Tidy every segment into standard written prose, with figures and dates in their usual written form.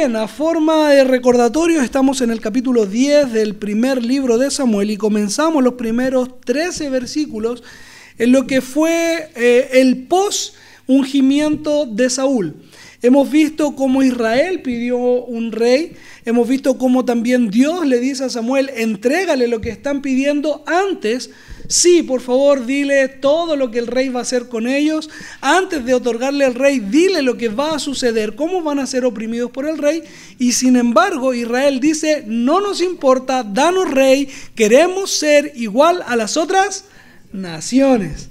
Bien, a forma de recordatorio, estamos en el capítulo 10 del primer libro de Samuel y comenzamos los primeros 13 versículos en lo que fue el post-ungimiento de Saúl. Hemos visto cómo Israel pidió un rey, hemos visto cómo también Dios le dice a Samuel, entrégale lo que están pidiendo antes. Sí, por favor, dile todo lo que el rey va a hacer con ellos. Antes de otorgarle al rey, dile lo que va a suceder, cómo van a ser oprimidos por el rey. Y sin embargo, Israel dice, no nos importa, danos rey, queremos ser igual a las otras naciones.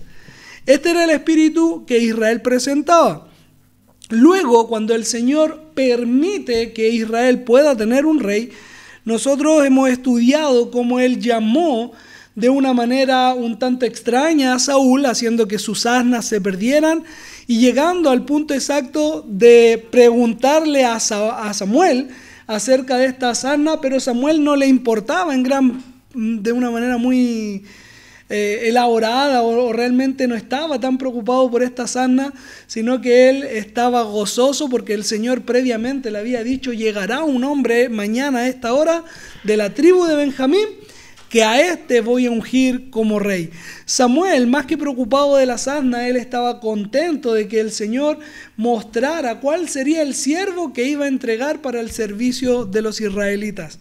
Este era el espíritu que Israel presentaba. Luego, cuando el Señor permite que Israel pueda tener un rey, nosotros hemos estudiado cómo Él llamó de una manera un tanto extraña a Saúl, haciendo que sus asnas se perdieran y llegando al punto exacto de preguntarle a Samuel acerca de estas asnas, pero Samuel no le importaba de una manera muy elaborada o realmente no estaba tan preocupado por estas asnas, sino que él estaba gozoso porque el Señor previamente le había dicho, llegará un hombre mañana a esta hora de la tribu de Benjamín, que a este voy a ungir como rey. Samuel, más que preocupado de las asnas, él estaba contento de que el Señor mostrara cuál sería el siervo que iba a entregar para el servicio de los israelitas.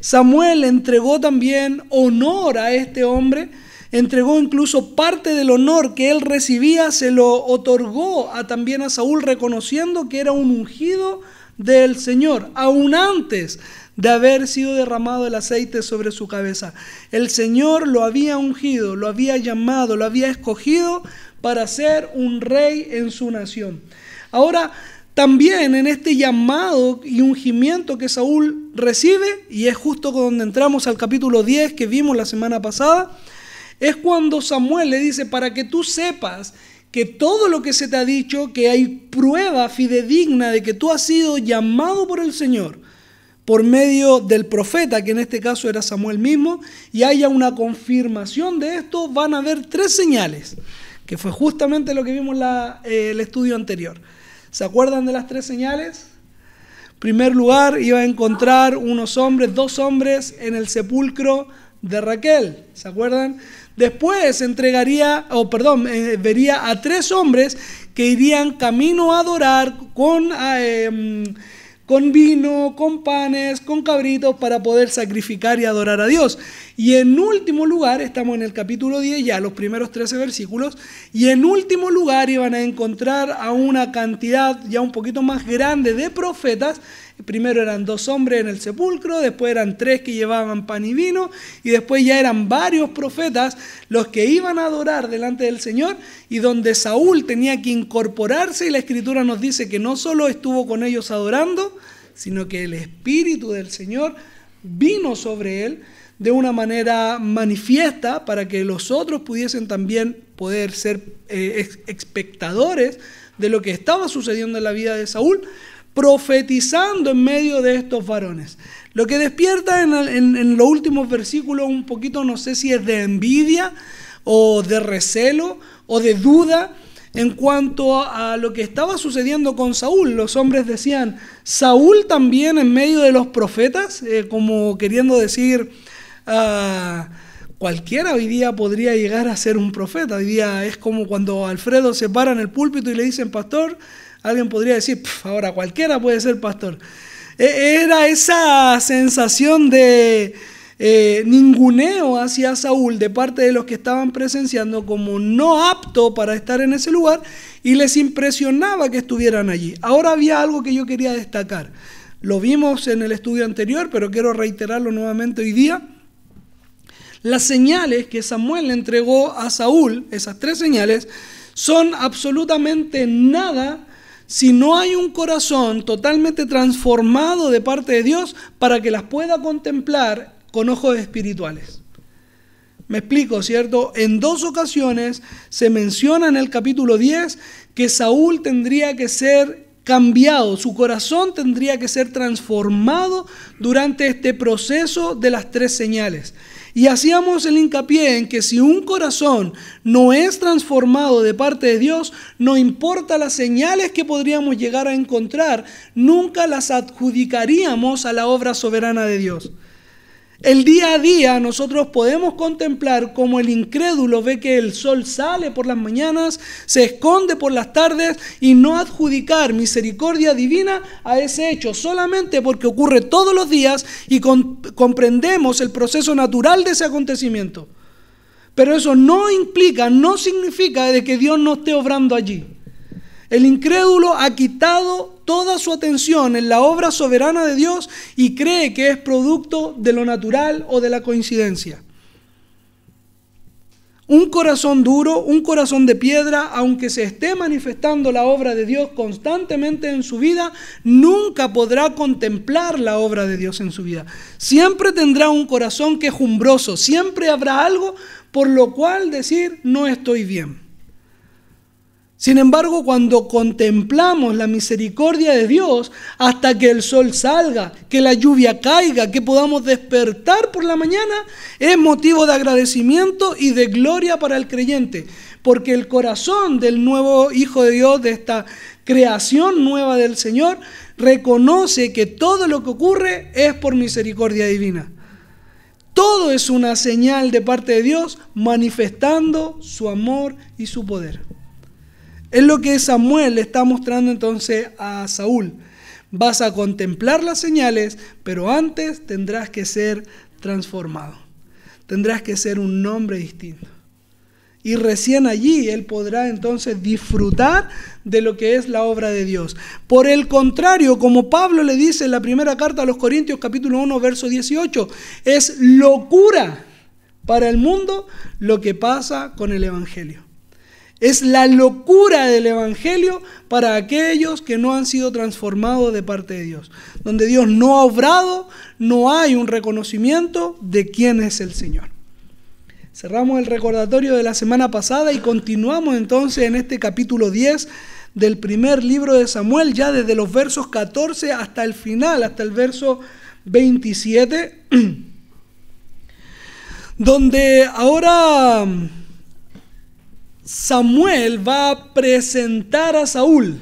Samuel entregó también honor a este hombre, entregó incluso parte del honor que él recibía, se lo otorgó también a Saúl, reconociendo que era un ungido del Señor, aún antes de haber sido derramado el aceite sobre su cabeza. El Señor lo había ungido, lo había llamado, lo había escogido para ser un rey en su nación. Ahora, también en este llamado y ungimiento que Saúl recibe, y es justo donde entramos al capítulo 10 que vimos la semana pasada, es cuando Samuel le dice, para que tú sepas que todo lo que se te ha dicho, que hay prueba fidedigna de que tú has sido llamado por el Señor, por medio del profeta, que en este caso era Samuel mismo, y haya una confirmación de esto, van a haber 3 señales, que fue justamente lo que vimos en el estudio anterior. ¿Se acuerdan de las 3 señales? En primer lugar, iba a encontrar 2 hombres en el sepulcro de Raquel, ¿se acuerdan? Después vería a 3 hombres que irían camino a adorar con vino, con panes, con cabritos para poder sacrificar y adorar a Dios. Y en último lugar, estamos en el capítulo 10 ya, los primeros 13 versículos, y en último lugar iban a encontrar a una cantidad ya un poquito más grande de profetas. Primero eran 2 hombres en el sepulcro, después eran 3 que llevaban pan y vino, y después ya eran varios profetas los que iban a adorar delante del Señor, y donde Saúl tenía que incorporarse, y la Escritura nos dice que no solo estuvo con ellos adorando, sino que el Espíritu del Señor vino sobre él de una manera manifiesta para que los otros pudiesen también poder ser espectadores de lo que estaba sucediendo en la vida de Saúl, profetizando en medio de estos varones. Lo que despierta en los últimos versículos un poquito, no sé si es de envidia o de recelo o de duda en cuanto a lo que estaba sucediendo con Saúl. Los hombres decían, Saúl también en medio de los profetas, como queriendo decir, cualquiera hoy día podría llegar a ser un profeta. Hoy día es como cuando Alfredo se para en el púlpito y le dicen pastor, alguien podría decir, ahora cualquiera puede ser pastor. Era esa sensación de ninguneo hacia Saúl de parte de los que estaban presenciando como no apto para estar en ese lugar, y les impresionaba que estuvieran allí. Ahora había algo que yo quería destacar. Lo vimos en el estudio anterior, pero quiero reiterarlo nuevamente hoy día. Las señales que Samuel le entregó a Saúl, esas 3 señales, son absolutamente nada si no hay un corazón totalmente transformado de parte de Dios para que las pueda contemplar con ojos espirituales. Me explico, ¿cierto? En 2 ocasiones se menciona en el capítulo 10 que Saúl tendría que ser cambiado, su corazón tendría que ser transformado durante este proceso de las 3 señales. Y hacíamos el hincapié en que si un corazón no es transformado de parte de Dios, no importa las señales que podríamos llegar a encontrar, nunca las adjudicaríamos a la obra soberana de Dios. El día a día nosotros podemos contemplar cómo el incrédulo ve que el sol sale por las mañanas, se esconde por las tardes y no adjudicar misericordia divina a ese hecho solamente porque ocurre todos los días y comprendemos el proceso natural de ese acontecimiento. Pero eso no significa de que Dios no esté obrando allí. El incrédulo ha quitado toda su atención en la obra soberana de Dios y cree que es producto de lo natural o de la coincidencia. Un corazón duro, un corazón de piedra, aunque se esté manifestando la obra de Dios constantemente en su vida, nunca podrá contemplar la obra de Dios en su vida. Siempre tendrá un corazón quejumbroso, siempre habrá algo por lo cual decir no estoy bien. Sin embargo, cuando contemplamos la misericordia de Dios, hasta que el sol salga, que la lluvia caiga, que podamos despertar por la mañana, es motivo de agradecimiento y de gloria para el creyente, porque el corazón del nuevo Hijo de Dios, de esta creación nueva del Señor, reconoce que todo lo que ocurre es por misericordia divina. Todo es una señal de parte de Dios manifestando su amor y su poder. Es lo que Samuel le está mostrando entonces a Saúl. Vas a contemplar las señales, pero antes tendrás que ser transformado. Tendrás que ser un hombre distinto. Y recién allí él podrá entonces disfrutar de lo que es la obra de Dios. Por el contrario, como Pablo le dice en la primera carta a los Corintios, capítulo 1, verso 18, es locura para el mundo lo que pasa con el Evangelio. Es la locura del Evangelio para aquellos que no han sido transformados de parte de Dios. Donde Dios no ha obrado, no hay un reconocimiento de quién es el Señor. Cerramos el recordatorio de la semana pasada y continuamos entonces en este capítulo 10 del primer libro de Samuel, ya desde los versos 14 hasta el final, hasta el verso 27, donde ahora Samuel va a presentar a Saúl.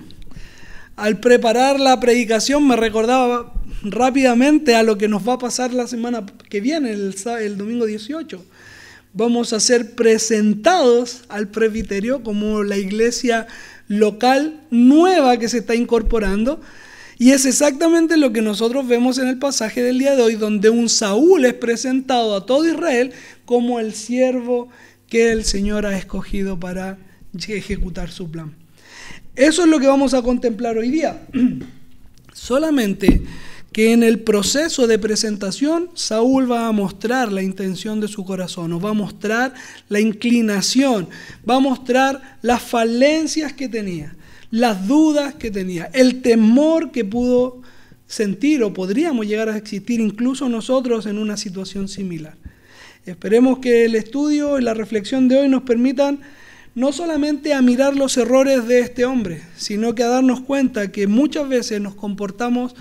Al preparar la predicación me recordaba rápidamente a lo que nos va a pasar la semana que viene, el domingo 18. Vamos a ser presentados al presbiterio como la iglesia local nueva que se está incorporando. Y es exactamente lo que nosotros vemos en el pasaje del día de hoy, donde un Saúl es presentado a todo Israel como el siervo que el Señor ha escogido para ejecutar su plan. Eso es lo que vamos a contemplar hoy día. Solamente que en el proceso de presentación, Saúl va a mostrar la intención de su corazón, nos va a mostrar la inclinación, va a mostrar las falencias que tenía, las dudas que tenía, el temor que pudo sentir o podríamos llegar a existir incluso nosotros en una situación similar. Esperemos que el estudio y la reflexión de hoy nos permitan no solamente a mirar los errores de este hombre, sino que a darnos cuenta que muchas veces nos comportamos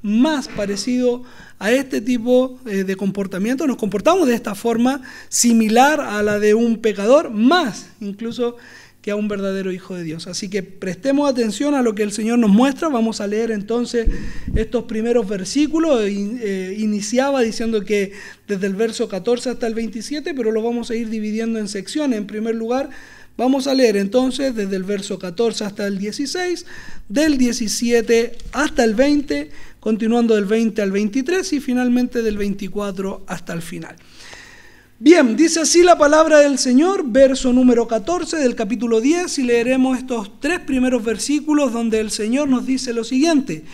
más parecido a este tipo de comportamiento, nos comportamos de esta forma similar a la de un pecador, más incluso que a un verdadero hijo de Dios. Así que prestemos atención a lo que el Señor nos muestra. Vamos a leer entonces estos primeros versículos. Iniciaba diciendo que desde el verso 14 hasta el 27, pero lo vamos a ir dividiendo en secciones. En primer lugar, vamos a leer entonces desde el verso 14 hasta el 16, del 17 hasta el 20, continuando del 20 al 23 y finalmente del 24 hasta el final. Bien, dice así la palabra del Señor, verso número 14 del capítulo 10, y leeremos estos 3 primeros versículos donde el Señor nos dice lo siguiente.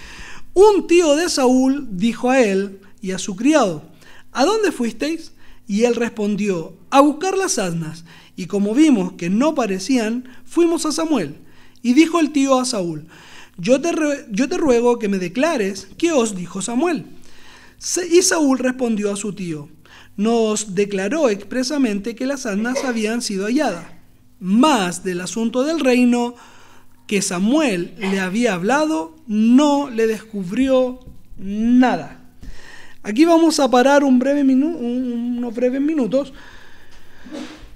Un tío de Saúl dijo a él y a su criado, ¿a dónde fuisteis? Y él respondió, a buscar las asnas, y como vimos que no parecían, fuimos a Samuel. Y dijo el tío a Saúl, yo te ruego que me declares qué os dijo Samuel. Y Saúl respondió a su tío, nos declaró expresamente que las asnas habían sido halladas, mas del asunto del reino que Samuel le había hablado, no le descubrió nada. Aquí vamos a parar unos breves minutos.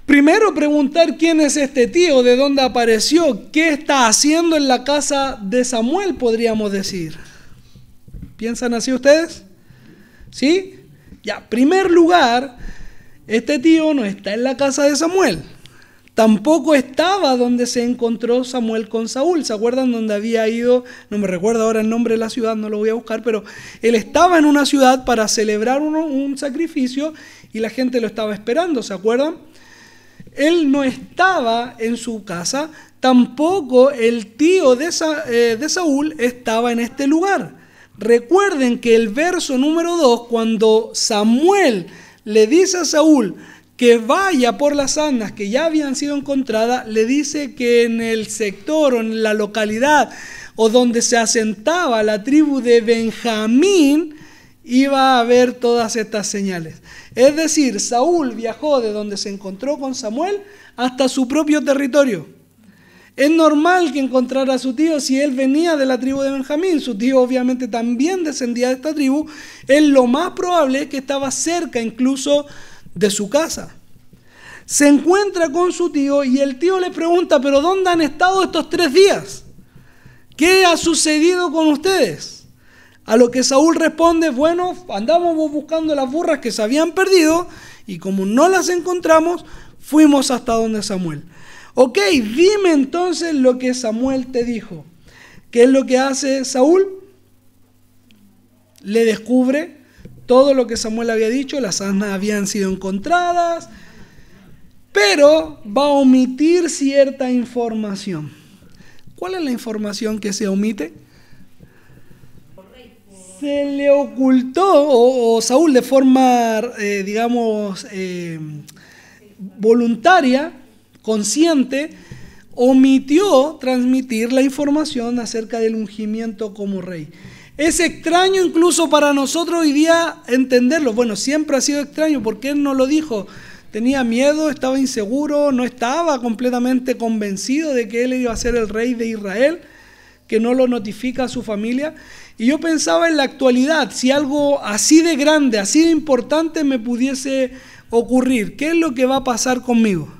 Primero preguntar quién es este tío, de dónde apareció, qué está haciendo en la casa de Samuel, podríamos decir. ¿Piensan así ustedes? ¿Sí? Ya, primer lugar, este tío no está en la casa de Samuel. Tampoco estaba donde se encontró Samuel con Saúl. ¿Se acuerdan dónde había ido? No me recuerdo ahora el nombre de la ciudad, no lo voy a buscar, pero él estaba en una ciudad para celebrar un sacrificio y la gente lo estaba esperando, ¿se acuerdan? Él no estaba en su casa, tampoco el tío de Saúl estaba en este lugar. Recuerden que el verso número 2, cuando Samuel le dice a Saúl que vaya por las asnas que ya habían sido encontradas, le dice que en el sector o en la localidad o donde se asentaba la tribu de Benjamín iba a haber todas estas señales. Es decir, Saúl viajó de donde se encontró con Samuel hasta su propio territorio. Es normal que encontrara a su tío si él venía de la tribu de Benjamín. Su tío obviamente también descendía de esta tribu. Es lo más probable que estaba cerca incluso de su casa. Se encuentra con su tío y el tío le pregunta, ¿pero dónde han estado estos 3 días? ¿Qué ha sucedido con ustedes? A lo que Saúl responde, bueno, andábamos buscando las burras que se habían perdido y como no las encontramos, fuimos hasta donde Samuel. Ok, dime entonces lo que Samuel te dijo. ¿Qué es lo que hace Saúl? Le descubre todo lo que Samuel había dicho, las asnas habían sido encontradas, pero va a omitir cierta información. ¿Cuál es la información que se omite? Se le ocultó, o Saúl de forma, voluntaria, consciente, omitió transmitir la información acerca del ungimiento como rey. Es extraño incluso para nosotros hoy día entenderlo. Bueno, siempre ha sido extraño porque él no lo dijo. Tenía miedo, estaba inseguro, no estaba completamente convencido de que él iba a ser el rey de Israel, que no lo notifica a su familia. Y yo pensaba en la actualidad, si algo así de grande, así de importante me pudiese ocurrir, ¿qué es lo que va a pasar conmigo?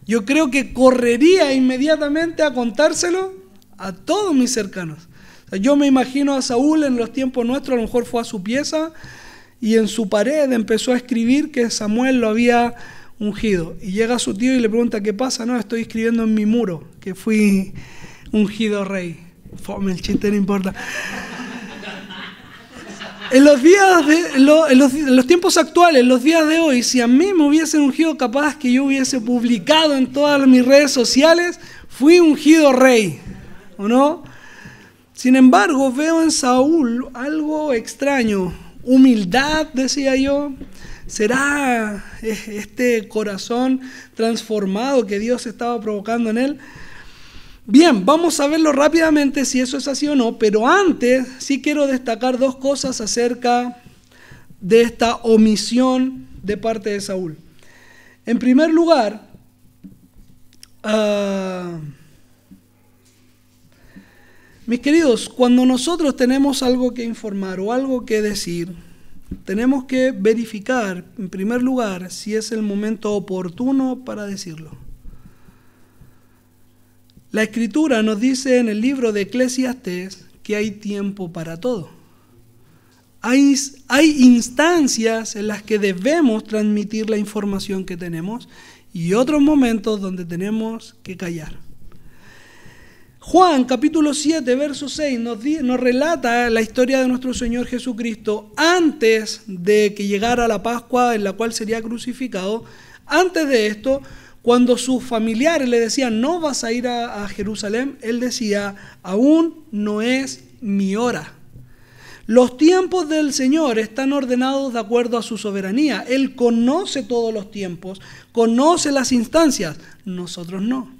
Yo creo que correría inmediatamente a contárselo a todos mis cercanos. O sea, yo me imagino a Saúl en los tiempos nuestros, a lo mejor fue a su pieza y en su pared empezó a escribir que Samuel lo había ungido. Y llega su tío y le pregunta, ¿qué pasa? No, estoy escribiendo en mi muro que fui ungido rey. Fome, el chiste no importa. En los tiempos actuales, en los días de hoy, si a mí me hubiesen ungido, capaz que yo hubiese publicado en todas mis redes sociales, fui ungido rey, ¿o no? Sin embargo, veo en Saúl algo extraño, humildad, decía yo. ¿Será este corazón transformado que Dios estaba provocando en él? Bien, vamos a verlo rápidamente si eso es así o no, pero antes sí quiero destacar 2 cosas acerca de esta omisión de parte de Saúl. En primer lugar, mis queridos, cuando nosotros tenemos algo que informar o algo que decir, tenemos que verificar, en primer lugar, si es el momento oportuno para decirlo. La Escritura nos dice en el libro de Eclesiastés que hay tiempo para todo. Hay instancias en las que debemos transmitir la información que tenemos y otros momentos donde tenemos que callar. Juan capítulo 7, verso 6 nos relata la historia de nuestro Señor Jesucristo antes de que llegara la Pascua en la cual sería crucificado. Antes de esto, cuando sus familiares le decían, no vas a ir a Jerusalén, él decía, aún no es mi hora. Los tiempos del Señor están ordenados de acuerdo a su soberanía. Él conoce todos los tiempos, conoce las instancias, nosotros no.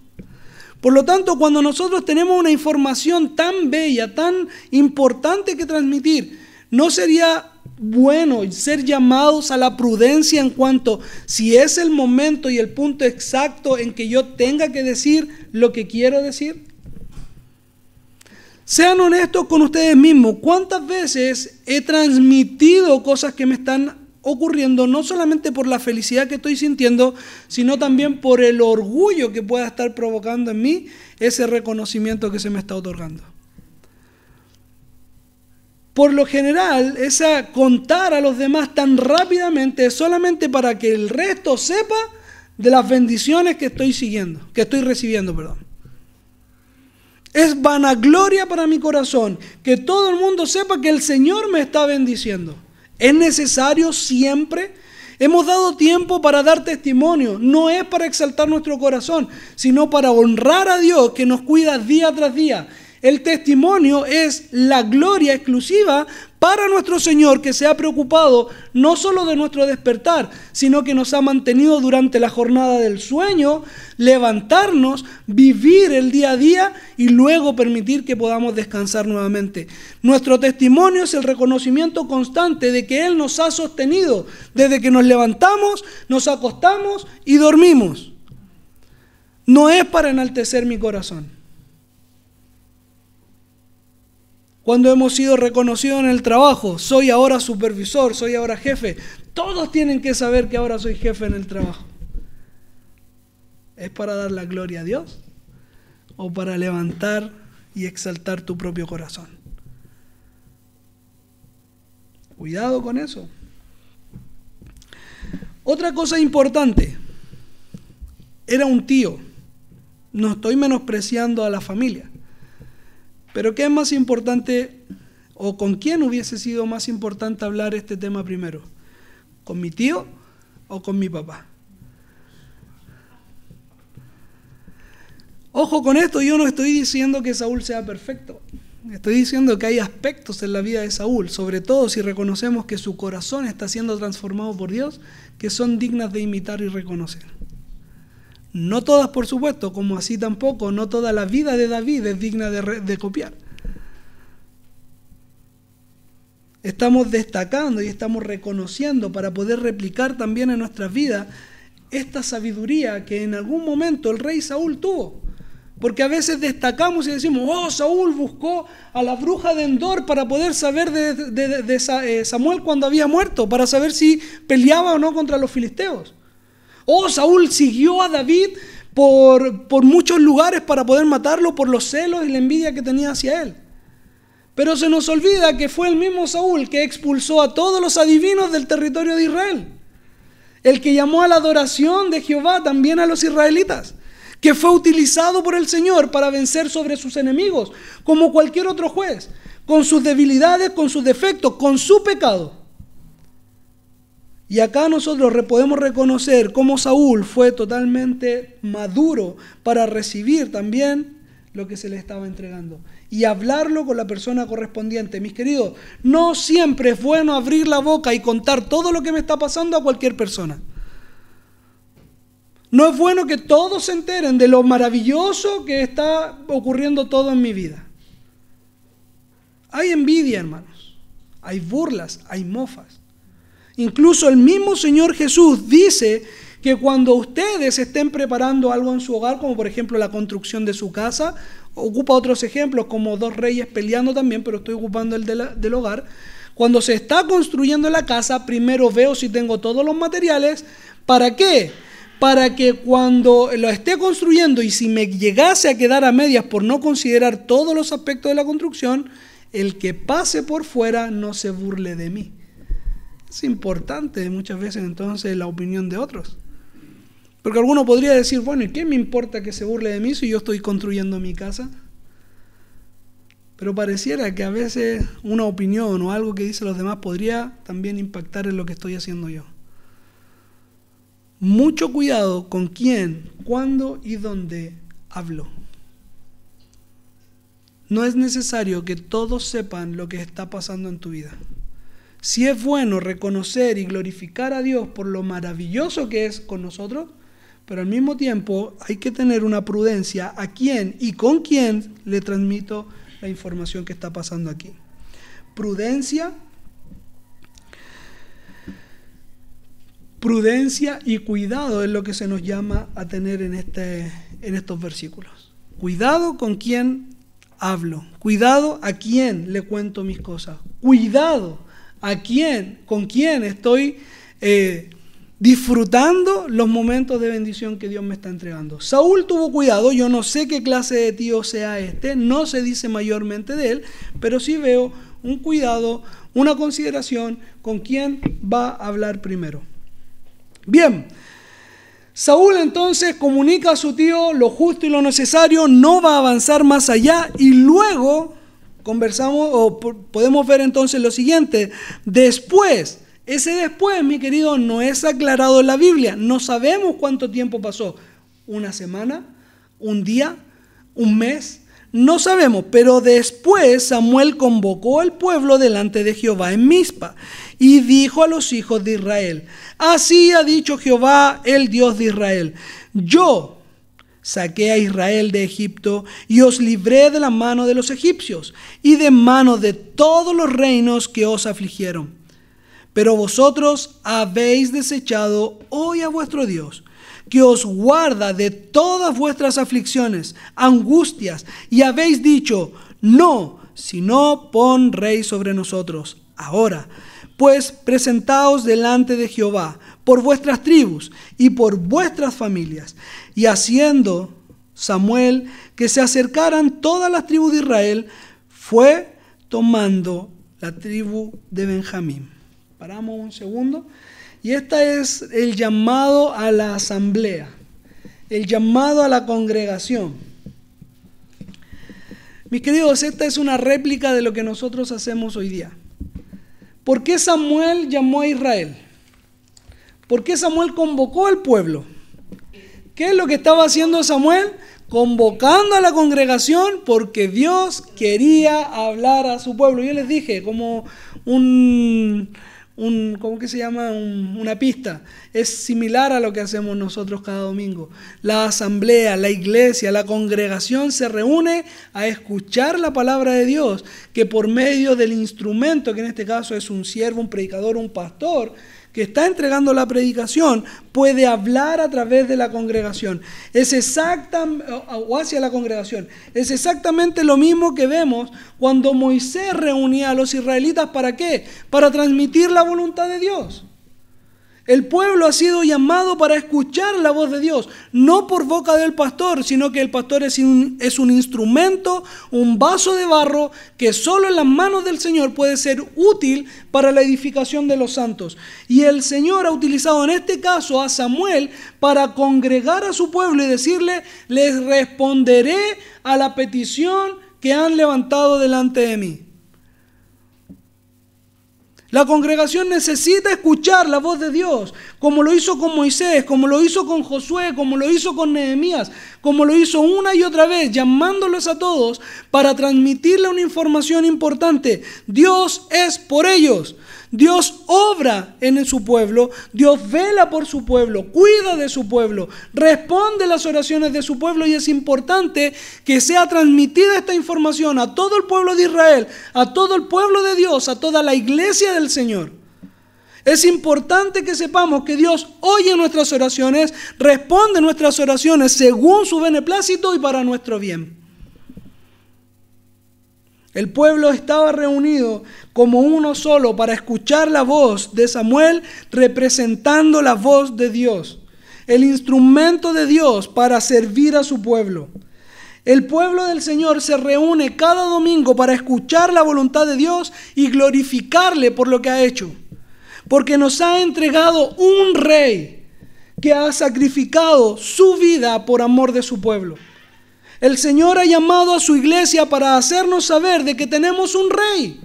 Por lo tanto, cuando nosotros tenemos una información tan bella, tan importante que transmitir, ¿no sería bueno ser llamados a la prudencia en cuanto si es el momento y el punto exacto en que yo tenga que decir lo que quiero decir? Sean honestos con ustedes mismos. ¿Cuántas veces he transmitido cosas que me están ocurriendo, no solamente por la felicidad que estoy sintiendo, sino también por el orgullo que pueda estar provocando en mí ese reconocimiento que se me está otorgando? Por lo general, esa contar a los demás tan rápidamente es solamente para que el resto sepa de las bendiciones que estoy recibiendo, perdón. Es vanagloria para mi corazón que todo el mundo sepa que el Señor me está bendiciendo. ¿Es necesario siempre? Hemos dado tiempo para dar testimonio. No es para exaltar nuestro corazón, sino para honrar a Dios que nos cuida día tras día. El testimonio es la gloria exclusiva para nuestro Señor, que se ha preocupado no solo de nuestro despertar, sino que nos ha mantenido durante la jornada del sueño, levantarnos, vivir el día a día y luego permitir que podamos descansar nuevamente. Nuestro testimonio es el reconocimiento constante de que Él nos ha sostenido desde que nos levantamos, nos acostamos y dormimos. No es para enaltecer mi corazón. Cuando hemos sido reconocidos en el trabajo, soy ahora supervisor, soy ahora jefe, todos tienen que saber que ahora soy jefe en el trabajo. ¿Es para dar la gloria a Dios o para levantar y exaltar tu propio corazón? Cuidado con eso. Otra cosa importante, era un tío. No estoy menospreciando a la familia. Pero ¿qué es más importante o con quién hubiese sido más importante hablar este tema primero? ¿Con mi tío o con mi papá? Ojo con esto, yo no estoy diciendo que Saúl sea perfecto. Estoy diciendo que hay aspectos en la vida de Saúl, sobre todo si reconocemos que su corazón está siendo transformado por Dios, que son dignas de imitar y reconocer. No todas, por supuesto, como así tampoco, no toda la vida de David es digna de copiar. Estamos destacando y estamos reconociendo para poder replicar también en nuestras vidas esta sabiduría que en algún momento el rey Saúl tuvo. Porque a veces destacamos y decimos, oh, Saúl buscó a la bruja de Endor para poder saber de Samuel cuando había muerto, para saber si peleaba o no contra los filisteos. Oh, Saúl siguió a David por muchos lugares para poder matarlo por los celos y la envidia que tenía hacia él. Pero se nos olvida que fue el mismo Saúl que expulsó a todos los adivinos del territorio de Israel. El que llamó a la adoración de Jehová también a los israelitas. Que fue utilizado por el Señor para vencer sobre sus enemigos, como cualquier otro juez, con sus debilidades, con sus defectos, con su pecado. Y acá nosotros podemos reconocer cómo Saúl fue totalmente maduro para recibir también lo que se le estaba entregando y hablarlo con la persona correspondiente. Mis queridos, no siempre es bueno abrir la boca y contar todo lo que me está pasando a cualquier persona. No es bueno que todos se enteren de lo maravilloso que está ocurriendo todo en mi vida. Hay envidia, hermanos. Hay burlas, hay mofas. Incluso el mismo Señor Jesús dice que cuando ustedes estén preparando algo en su hogar, como por ejemplo la construcción de su casa, ocupa otros ejemplos como dos reyes peleando también, pero estoy ocupando el del hogar. Cuando se está construyendo la casa, primero veo si tengo todos los materiales. ¿Para qué? Para que cuando lo esté construyendo y si me llegase a quedar a medias por no considerar todos los aspectos de la construcción, el que pase por fuera no se burle de mí. Es importante muchas veces entonces la opinión de otros. Porque alguno podría decir, bueno, ¿y qué me importa que se burle de mí si yo estoy construyendo mi casa? Pero pareciera que a veces una opinión o algo que dicen los demás podría también impactar en lo que estoy haciendo yo. Mucho cuidado con quién, cuándo y dónde hablo. No es necesario que todos sepan lo que está pasando en tu vida. Sí es bueno reconocer y glorificar a Dios por lo maravilloso que es con nosotros, pero al mismo tiempo hay que tener una prudencia a quién y con quién le transmito la información que está pasando aquí. Prudencia y cuidado es lo que se nos llama a tener en estos versículos. Cuidado con quién hablo. Cuidado a quién le cuento mis cosas. Cuidado a quién, con quién estoy disfrutando los momentos de bendición que Dios me está entregando. Saúl tuvo cuidado. Yo no sé qué clase de tío sea este. No se dice mayormente de él, pero sí veo un cuidado, una consideración con quién va a hablar primero. Bien, Saúl entonces comunica a su tío lo justo y lo necesario, no va a avanzar más allá, y luego conversamos o podemos ver entonces lo siguiente. Después, ese después, mi querido, no es aclarado en la Biblia. No sabemos cuánto tiempo pasó. ¿Una semana? ¿Un día? ¿Un mes? No sabemos, pero después Samuel convocó al pueblo delante de Jehová en Mizpa y dijo a los hijos de Israel: así ha dicho Jehová, el Dios de Israel: yo saqué a Israel de Egipto y os libré de la mano de los egipcios y de mano de todos los reinos que os afligieron. Pero vosotros habéis desechado hoy a vuestro Dios, que os guarda de todas vuestras aflicciones, angustias, y habéis dicho: no, sino pon rey sobre nosotros. Ahora, pues, presentaos delante de Jehová por vuestras tribus y por vuestras familias. Y haciendo Samuel que se acercaran todas las tribus de Israel, fue tomando la tribu de Benjamín. Paramos un segundo. Y este es el llamado a la asamblea, el llamado a la congregación. Mis queridos, esta es una réplica de lo que nosotros hacemos hoy día. ¿Por qué Samuel llamó a Israel? ¿Por qué Samuel convocó al pueblo? ¿Qué es lo que estaba haciendo Samuel? Convocando a la congregación, porque Dios quería hablar a su pueblo. Yo les dije, como ¿cómo que se llama? Una pista. Es similar a lo que hacemos nosotros cada domingo. La asamblea, la iglesia, la congregación se reúne a escuchar la palabra de Dios, que por medio del instrumento, que en este caso es un siervo, un predicador, un pastor, que está entregando la predicación, puede hablar a través de la congregación. O hacia la congregación. Es exactamente lo mismo que vemos cuando Moisés reunía a los israelitas. ¿Para qué? Para transmitir la voluntad de Dios. El pueblo ha sido llamado para escuchar la voz de Dios, no por boca del pastor, sino que el pastor es un instrumento, un vaso de barro que solo en las manos del Señor puede ser útil para la edificación de los santos. Y el Señor ha utilizado en este caso a Samuel para congregar a su pueblo y decirle: les responderé a la petición que han levantado delante de mí. La congregación necesita escuchar la voz de Dios, como lo hizo con Moisés, como lo hizo con Josué, como lo hizo con Nehemías, como lo hizo una y otra vez, llamándolos a todos para transmitirle una información importante. Dios es por ellos. Dios obra en su pueblo, Dios vela por su pueblo, cuida de su pueblo, responde las oraciones de su pueblo, y es importante que sea transmitida esta información a todo el pueblo de Israel, a todo el pueblo de Dios, a toda la iglesia del Señor. Es importante que sepamos que Dios oye nuestras oraciones, responde nuestras oraciones según su beneplácito y para nuestro bien. El pueblo estaba reunido como uno solo para escuchar la voz de Samuel, representando la voz de Dios, el instrumento de Dios para servir a su pueblo. El pueblo del Señor se reúne cada domingo para escuchar la voluntad de Dios y glorificarle por lo que ha hecho, porque nos ha entregado un rey que ha sacrificado su vida por amor de su pueblo. El Señor ha llamado a su iglesia para hacernos saber de que tenemos un rey.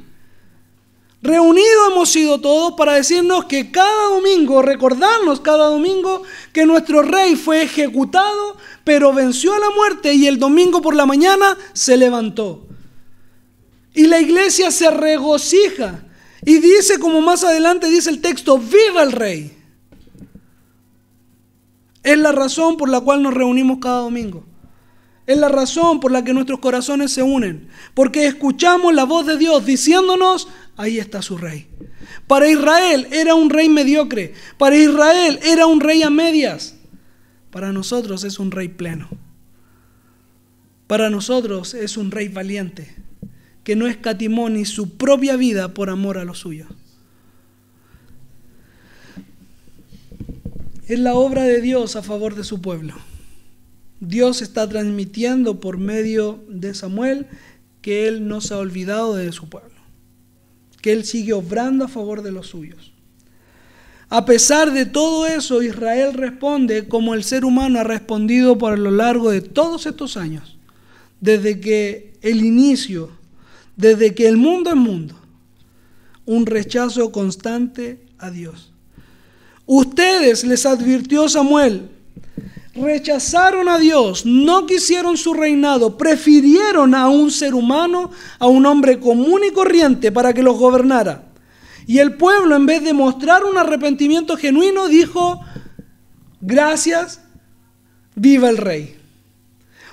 Reunidos hemos sido todos para decirnos que cada domingo, recordarnos cada domingo que nuestro rey fue ejecutado, pero venció a la muerte, y el domingo por la mañana se levantó. Y la iglesia se regocija y dice, como más adelante dice el texto: ¡viva el rey! Es la razón por la cual nos reunimos cada domingo. Es la razón por la que nuestros corazones se unen, porque escuchamos la voz de Dios diciéndonos: ahí está su rey. Para Israel era un rey mediocre, para Israel era un rey a medias, para nosotros es un rey pleno. para nosotros es un rey valiente, que no escatimó ni su propia vida por amor a los suyos. Es la obra de Dios a favor de su pueblo. Dios está transmitiendo por medio de Samuel que Él no se ha olvidado de su pueblo, que Él sigue obrando a favor de los suyos. A pesar de todo eso, Israel responde como el ser humano ha respondido por lo largo de todos estos años, desde que el inicio, desde que el mundo es mundo, un rechazo constante a Dios. Ustedes, les advirtió Samuel, rechazaron a Dios, no quisieron su reinado, prefirieron a un ser humano, a un hombre común y corriente para que los gobernara. Y el pueblo, en vez de mostrar un arrepentimiento genuino, dijo: gracias, viva el rey.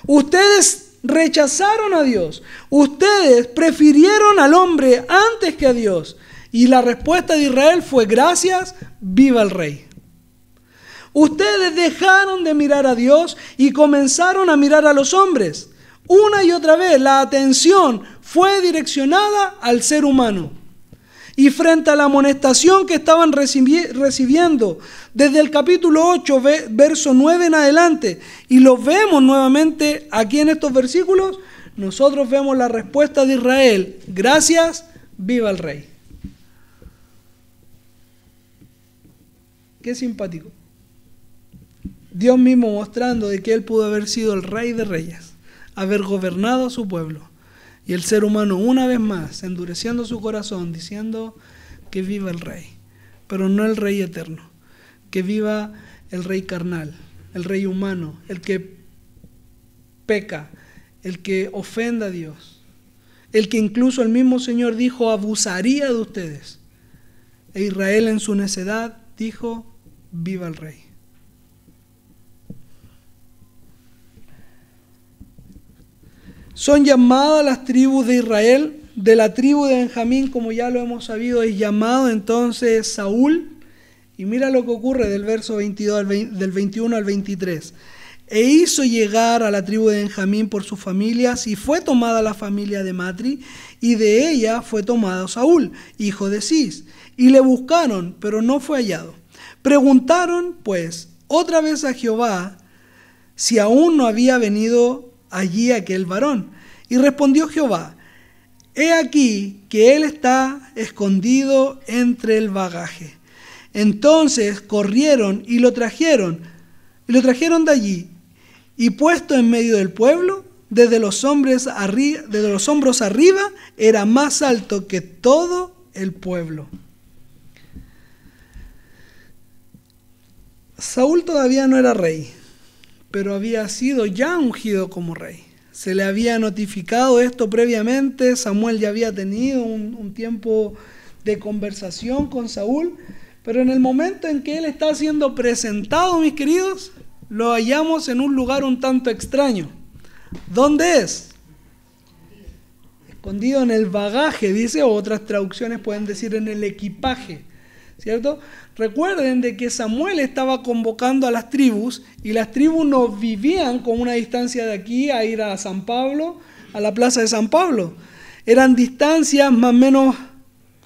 Ustedes rechazaron a Dios, ustedes prefirieron al hombre antes que a Dios. Y la respuesta de Israel fue: gracias, viva el rey. Ustedes dejaron de mirar a Dios y comenzaron a mirar a los hombres. Una y otra vez la atención fue direccionada al ser humano. Y frente a la amonestación que estaban recibiendo desde el capítulo 8, verso 9 en adelante, y lo vemos nuevamente aquí en estos versículos, nosotros vemos la respuesta de Israel: gracias, viva el rey. Qué simpático. Dios mismo mostrando de que Él pudo haber sido el rey de reyes, haber gobernado a su pueblo. Y el ser humano una vez más endureciendo su corazón, diciendo que viva el rey, pero no el rey eterno, que viva el rey carnal, el rey humano, el que peca, el que ofenda a Dios, el que incluso el mismo Señor dijo abusaría de ustedes. E Israel en su necedad dijo: viva el rey. Son llamadas las tribus de Israel. De la tribu de Benjamín, como ya lo hemos sabido, es llamado entonces Saúl. Y mira lo que ocurre del verso 22 del 21 al 23. E hizo llegar a la tribu de Benjamín por sus familias, y fue tomada la familia de Matri, y de ella fue tomado Saúl, hijo de Cis. Y le buscaron, pero no fue hallado. Preguntaron, pues, otra vez a Jehová si aún no había venido allí aquel varón. Y respondió Jehová: he aquí que él está escondido entre el bagaje. Entonces corrieron y lo trajeron de allí, y puesto en medio del pueblo, desde los hombros arriba, era más alto que todo el pueblo. Saúl todavía no era rey, pero había sido ya ungido como rey. Se le había notificado esto previamente. Samuel ya había tenido un tiempo de conversación con Saúl, pero en el momento en que él está siendo presentado, mis queridos, lo hallamos en un lugar un tanto extraño. ¿Dónde es? Escondido en el bagaje, dice, o otras traducciones pueden decir en el equipaje, ¿cierto? Recuerden de que Samuel estaba convocando a las tribus, y las tribus no vivían con una distancia de aquí a ir a San Pablo, a la plaza de San Pablo. Eran distancias más o menos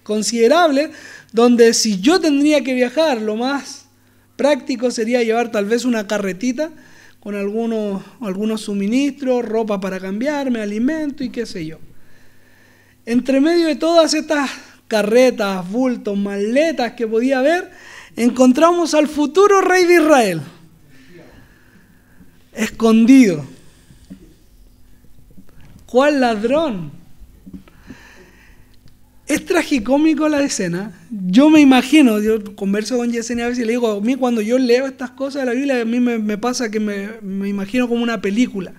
considerables, donde si yo tendría que viajar, lo más práctico sería llevar tal vez una carretita con algunos suministros, ropa para cambiarme, alimento y qué sé yo. Entre medio de todas estas carretas, bultos, maletas que podía haber, encontramos al futuro rey de Israel, escondido. ¿Cuál ladrón? Es tragicómico la escena. Yo me imagino, yo converso con Yesenia a veces y le digo, a mí cuando yo leo estas cosas de la Biblia, a mí me pasa que me imagino como una película.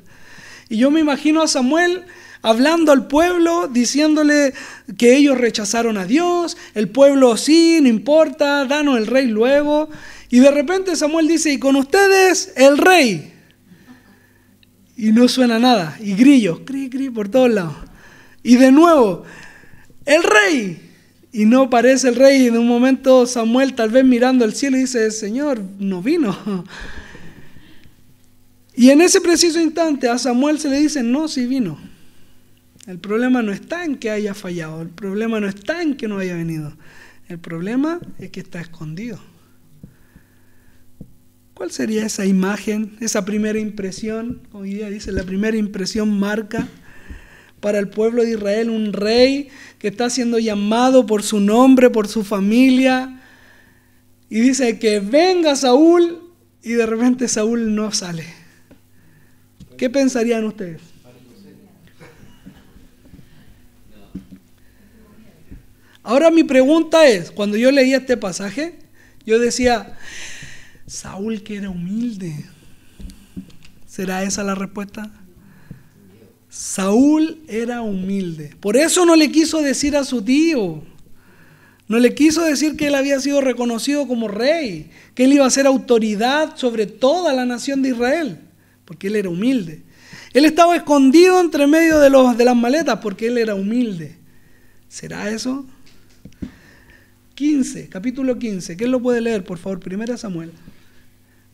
Y yo me imagino a Samuel hablando al pueblo, diciéndole que ellos rechazaron a Dios, el pueblo sí, no importa, danos el rey luego. Y de repente Samuel dice, y con ustedes el rey. Y no suena nada, y grillos, cri, cri, por todos lados. Y de nuevo, el rey. Y no aparece el rey, y en un momento Samuel tal vez mirando al cielo y dice, Señor, no vino. Y en ese preciso instante a Samuel se le dice, no, sí vino. El problema no está en que haya fallado, el problema no está en que no haya venido, el problema es que está escondido. ¿Cuál sería esa imagen, esa primera impresión? Hoy día dice, la primera impresión marca para el pueblo de Israel un rey que está siendo llamado por su nombre, por su familia, y dice que venga Saúl, y de repente Saúl no sale. ¿Qué pensarían ustedes? Ahora mi pregunta es, cuando yo leía este pasaje, yo decía, Saúl que era humilde. ¿Será esa la respuesta? Saúl era humilde. Por eso no le quiso decir a su tío. No le quiso decir que él había sido reconocido como rey, que él iba a ser autoridad sobre toda la nación de Israel, porque él era humilde. Él estaba escondido entre medio de las maletas porque él era humilde. ¿Será eso? 15, capítulo 15. ¿Quién lo puede leer, por favor? 1 Samuel.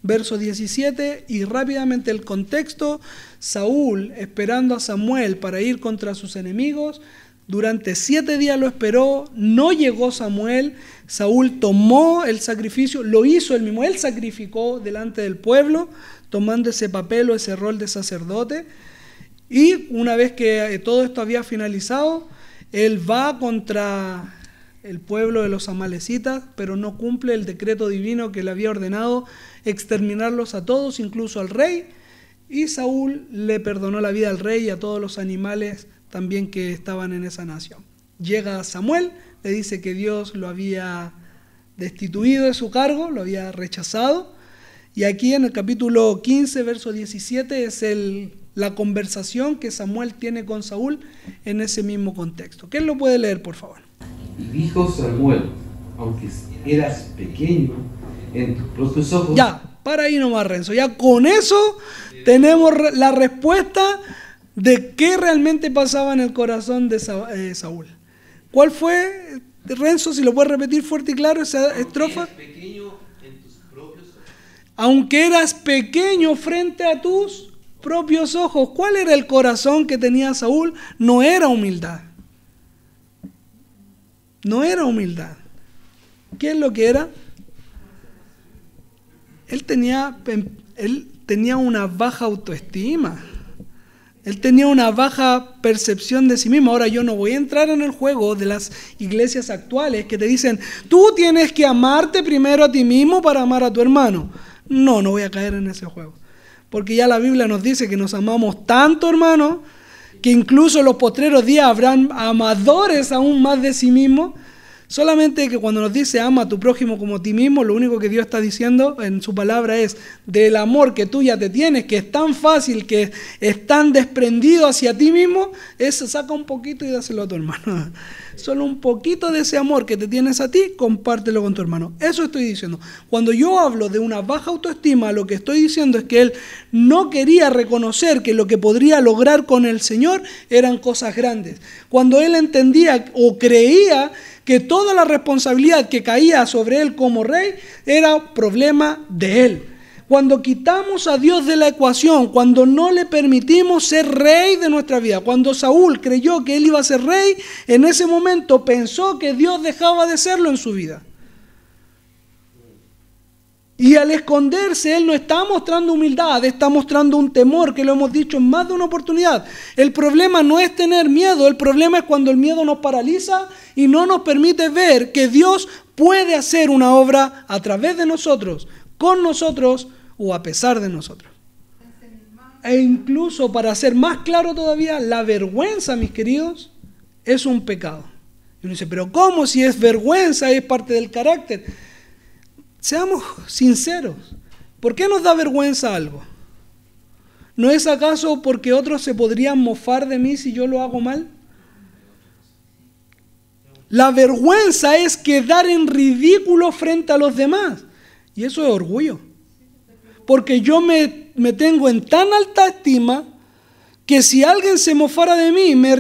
Verso 17, y rápidamente el contexto. Saúl, esperando a Samuel para ir contra sus enemigos, durante 7 días lo esperó, no llegó Samuel. Saúl tomó el sacrificio, lo hizo él mismo, él sacrificó delante del pueblo, tomando ese papel o ese rol de sacerdote. Y una vez que todo esto había finalizado, él va contra el pueblo de los amalecitas, pero no cumple el decreto divino que le había ordenado exterminarlos a todos, incluso al rey, y Saúl le perdonó la vida al rey y a todos los animales también que estaban en esa nación. Llega Samuel, le dice que Dios lo había destituido de su cargo, lo había rechazado, y aquí en el capítulo 15, verso 17, es la conversación que Samuel tiene con Saúl en ese mismo contexto. ¿Quién lo puede leer, por favor? Y dijo Samuel, aunque eras pequeño en tus propios ojos... Ya, para ahí nomás, Renzo. Ya con eso tenemos la respuesta de qué realmente pasaba en el corazón de Saúl. ¿Cuál fue, Renzo, si lo puedes repetir fuerte y claro, esa estrofa? Aunque eras pequeño en tus propios ojos. Aunque eras pequeño frente a tus propios ojos. ¿Cuál era el corazón que tenía Saúl? No era humildad. No era humildad. ¿Qué es lo que era? Él tenía una baja autoestima. Él tenía una baja percepción de sí mismo. Ahora, yo no voy a entrar en el juego de las iglesias actuales que te dicen, tú tienes que amarte primero a ti mismo para amar a tu hermano. No voy a caer en ese juego. Porque ya la Biblia nos dice que nos amamos tanto, hermano, que incluso en los postreros días habrán amadores aún más de sí mismos. Solamente que cuando nos dice ama a tu prójimo como a ti mismo, lo único que Dios está diciendo en su palabra es del amor que tú ya te tienes, que es tan fácil, que es tan desprendido hacia ti mismo, saca un poquito y dáselo a tu hermano. Solo un poquito de ese amor que te tienes a ti, compártelo con tu hermano. Eso estoy diciendo. Cuando yo hablo de una baja autoestima, lo que estoy diciendo es que él no quería reconocer que lo que podría lograr con el Señor eran cosas grandes. Cuando él entendía o creía que toda la responsabilidad que caía sobre él como rey era problema de él. Cuando quitamos a Dios de la ecuación, cuando no le permitimos ser rey de nuestra vida, cuando Saúl creyó que él iba a ser rey, en ese momento pensó que Dios dejaba de serlo en su vida. Y al esconderse, él no está mostrando humildad, está mostrando un temor, que lo hemos dicho en más de una oportunidad. El problema no es tener miedo, el problema es cuando el miedo nos paraliza y no nos permite ver que Dios puede hacer una obra a través de nosotros, con nosotros o a pesar de nosotros. E incluso, para ser más claro todavía, la vergüenza, mis queridos, es un pecado. Y uno dice, pero ¿cómo? Si es vergüenza, es parte del carácter. Seamos sinceros. ¿Por qué nos da vergüenza algo? ¿No es acaso porque otros se podrían mofar de mí si yo lo hago mal? La vergüenza es quedar en ridículo frente a los demás. Y eso es orgullo. Porque yo me tengo en tan alta estima que si alguien se mofara de mí, me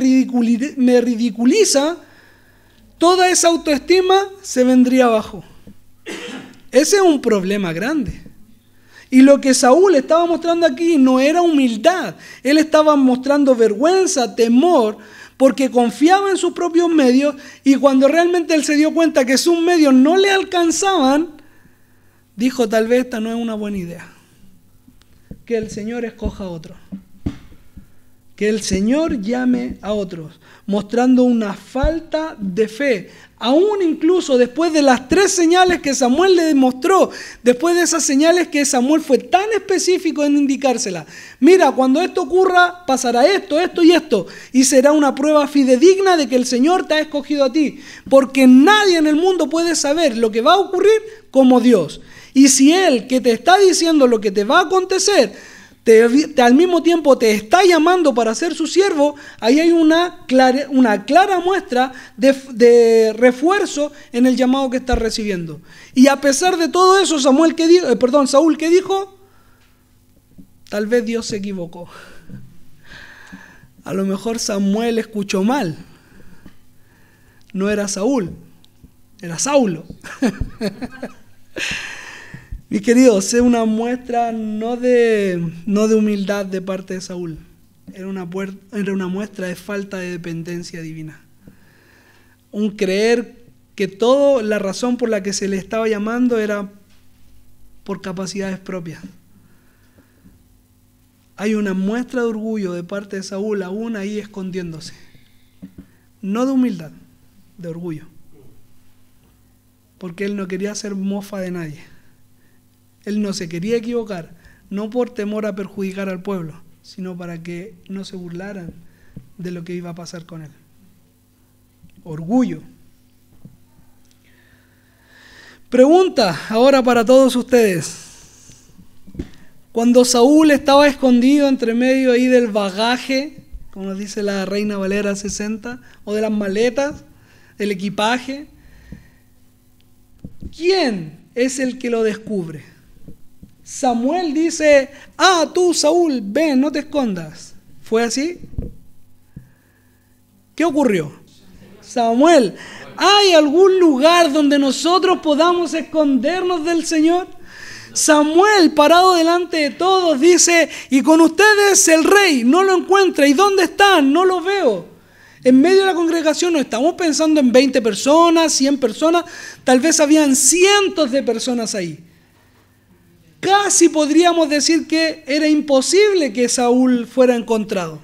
ridiculiza, toda esa autoestima se vendría abajo. Ese es un problema grande. Y lo que Saúl estaba mostrando aquí no era humildad. Él estaba mostrando vergüenza, temor, porque confiaba en sus propios medios, y cuando realmente él se dio cuenta que sus medios no le alcanzaban, dijo, tal vez esta no es una buena idea. Que el Señor escoja a otro. Que el Señor llame a otros, mostrando una falta de fe. Aún incluso después de las 3 señales que Samuel le demostró, después de esas señales que Samuel fue tan específico en indicárselas. Mira, cuando esto ocurra, pasará esto, esto y esto. Y será una prueba fidedigna de que el Señor te ha escogido a ti. Porque nadie en el mundo puede saber lo que va a ocurrir como Dios. Y si Él, que te está diciendo lo que te va a acontecer, al mismo tiempo te está llamando para ser su siervo, ahí hay una clara muestra de refuerzo en el llamado que estás recibiendo. Y a pesar de todo eso, Saúl, ¿qué dijo? Tal vez Dios se equivocó. A lo mejor Samuel escuchó mal. No era Saúl, era Saulo. Mis queridos, es una muestra no de humildad de parte de Saúl. Era una muestra de falta de dependencia divina. Un creer que toda la razón por la que se le estaba llamando era por capacidades propias. Hay una muestra de orgullo de parte de Saúl aún ahí escondiéndose. No de humildad, de orgullo. Porque él no quería ser mofa de nadie. Él no se quería equivocar, no por temor a perjudicar al pueblo, sino para que no se burlaran de lo que iba a pasar con él. Orgullo. Pregunta ahora para todos ustedes. Cuando Saúl estaba escondido entre medio ahí del bagaje, como nos dice la Reina Valera 60, o de las maletas, el equipaje, ¿quién es el que lo descubre? Samuel dice, tú Saúl, ven, no te escondas. ¿Fue así? ¿Qué ocurrió? Samuel, ¿hay algún lugar donde nosotros podamos escondernos del Señor? Samuel, parado delante de todos, dice, y con ustedes el rey, no lo encuentra. ¿Y dónde están? No lo veo. En medio de la congregación no estamos pensando en 20 personas, 100 personas, tal vez habían cientos de personas ahí. Casi podríamos decir que era imposible que Saúl fuera encontrado.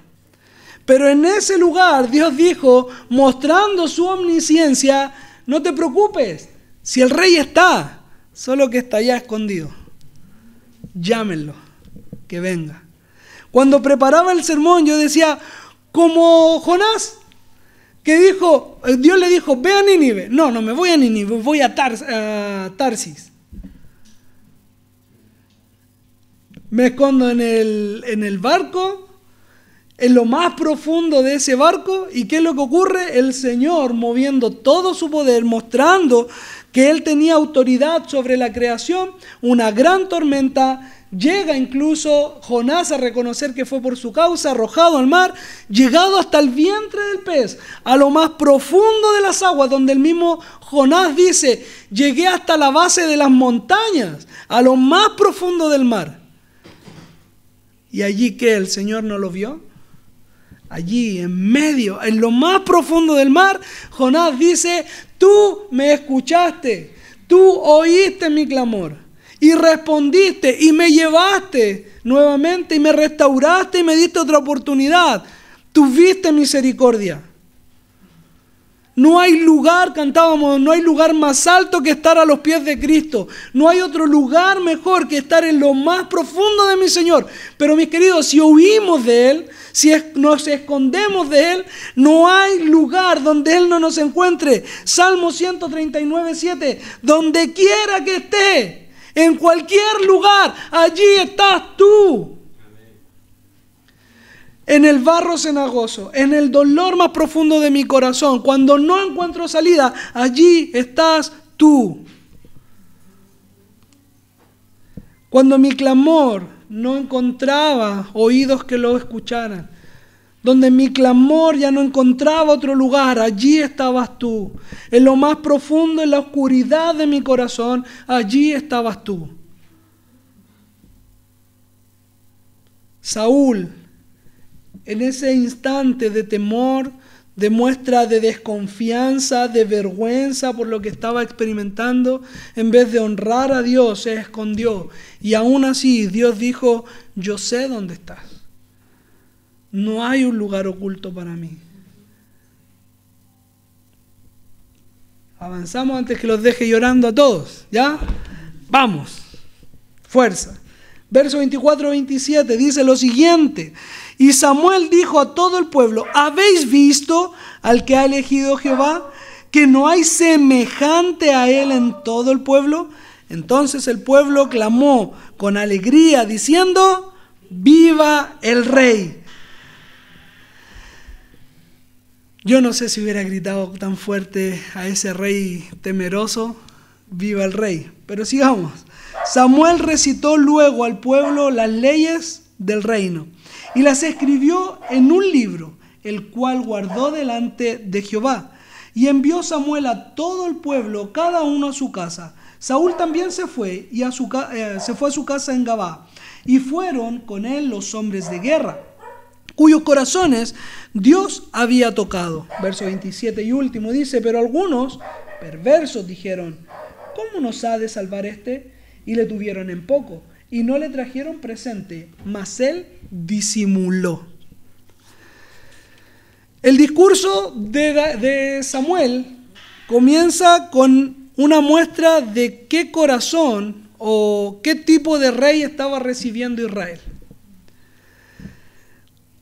Pero en ese lugar Dios dijo, mostrando su omnisciencia, no te preocupes, si el rey está, solo que está allá escondido. Llámenlo, que venga. Cuando preparaba el sermón yo decía, como Jonás, que dijo, Dios le dijo, ve a Nínive. No me voy a Nínive, voy a Tarsis. Me escondo en el barco, en lo más profundo de ese barco, y ¿qué es lo que ocurre? El Señor, moviendo todo su poder, mostrando que Él tenía autoridad sobre la creación, una gran tormenta, llega incluso Jonás a reconocer que fue por su causa, arrojado al mar, llegado hasta el vientre del pez, a lo más profundo de las aguas, donde el mismo Jonás dice, llegué hasta la base de las montañas, a lo más profundo del mar. Y allí, ¿qué? ¿El Señor no lo vio? Allí, en medio, en lo más profundo del mar, Jonás dice, tú me escuchaste, tú oíste mi clamor, y respondiste, y me llevaste nuevamente, y me restauraste, y me diste otra oportunidad. Tuviste misericordia. No hay lugar, cantábamos, no hay lugar más alto que estar a los pies de Cristo. No hay otro lugar mejor que estar en lo más profundo de mi Señor. Pero mis queridos, si huimos de Él, si nos escondemos de Él, no hay lugar donde Él no nos encuentre. Salmo 139:7, donde quiera que esté, en cualquier lugar, allí estás tú. En el barro cenagoso, en el dolor más profundo de mi corazón, cuando no encuentro salida, allí estás tú. Cuando mi clamor no encontraba oídos que lo escucharan, donde mi clamor ya no encontraba otro lugar, allí estabas tú. En lo más profundo, en la oscuridad de mi corazón, allí estabas tú. Saúl, en ese instante de temor, de muestra de desconfianza, de vergüenza por lo que estaba experimentando, en vez de honrar a Dios, se escondió. Y aún así Dios dijo: yo sé dónde estás. No hay un lugar oculto para mí. Avanzamos antes que los deje llorando a todos, ¿ya? Vamos, fuerza. Verso 24-27 dice lo siguiente: y Samuel dijo a todo el pueblo: ¿habéis visto al que ha elegido Jehová? ¿Que no hay semejante a él en todo el pueblo? Entonces el pueblo clamó con alegría diciendo: ¡viva el rey! Yo no sé si hubiera gritado tan fuerte a ese rey temeroso: ¡viva el rey! Pero sigamos. Samuel recitó luego al pueblo las leyes del reino y las escribió en un libro, el cual guardó delante de Jehová. Y envió Samuel a todo el pueblo, cada uno a su casa. Saúl también se fue a su casa en Gabá, y fueron con él los hombres de guerra, cuyos corazones Dios había tocado. Verso 27 y último dice: pero algunos perversos dijeron: ¿cómo nos ha de salvar este? Y le tuvieron en poco, y no le trajeron presente, mas él disimuló. El discurso de Samuel comienza con una muestra de qué corazón o qué tipo de rey estaba recibiendo Israel.